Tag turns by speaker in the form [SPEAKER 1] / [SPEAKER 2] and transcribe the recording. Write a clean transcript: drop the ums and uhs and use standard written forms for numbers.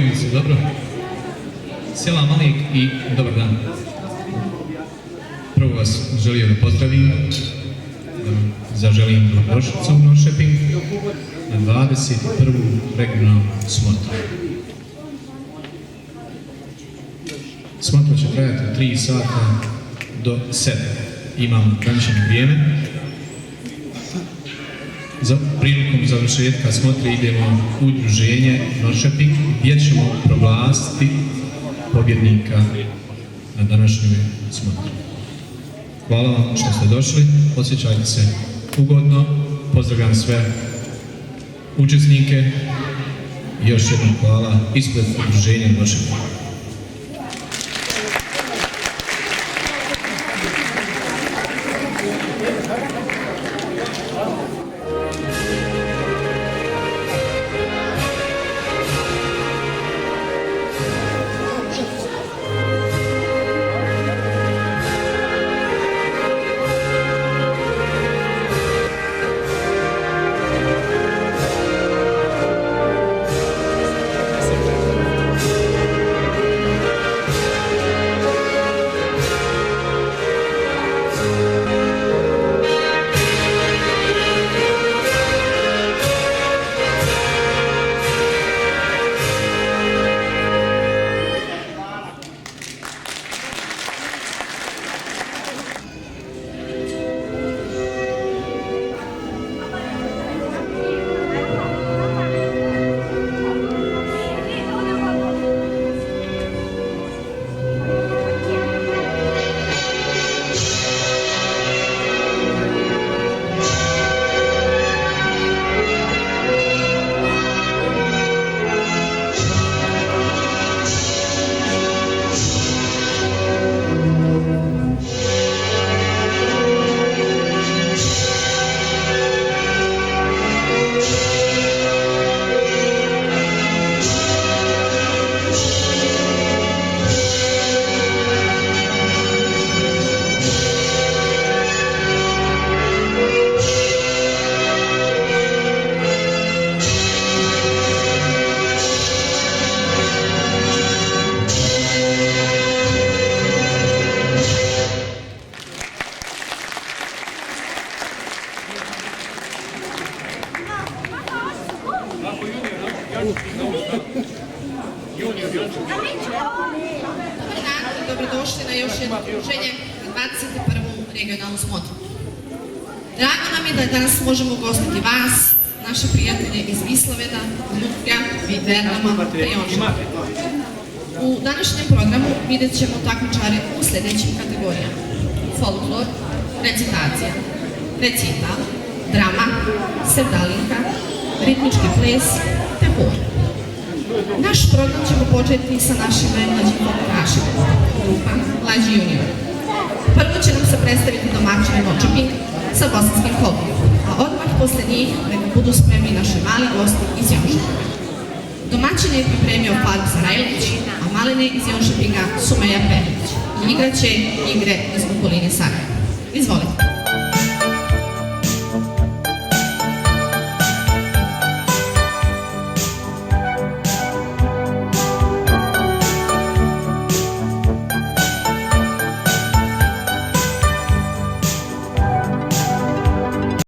[SPEAKER 1] Čujemo se, dobro? Selam Alik i dobar dan. Prvo vas želio da pozdravim, da vam zaželim dobrodošlicu u Norrköping na 21. regionalnu smotru. Smotra će trajati od 3 sata do 7. Imamo ograničeno vrijeme. Prilikom završetka smotre idemo u udruženje Norrköping gdje ćemo proglasiti pobjednika na današnjoj smotri. Hvala vam što ste došli, osjećajte se ugodno, pozdravljam sve učesnike i još jednom hvala ispred udruženja Norrköping.
[SPEAKER 2] Dobrodošli na još jedno druženje na 21. regionalnu smotru. Drago nam je da danas možemo ugostiti vas, naše prijatelje iz Vislaveda, Ljublja, Vidernama i Jonša. U današnjem programu vidjet ćemo takmičare u sljedećim kategorijama: folklor, recitacija, recital, drama, sevdalinka, ritmički ples te hor. Naš program ćemo početi sa našim najmlađim folklorašima, grupa Mlađi junior. Prvo će nam se predstaviti domaćini Norrköping sa bosanskim folklorom, a odmah posle njih neka budu spremni naši mali gosti iz Jonšapinga. Domaćine je pripremio Faruk Sarajlić, a malene iz Jonšapinga Sumeja Perić i igraće igre iz okoline Sarajeva. Izvolite.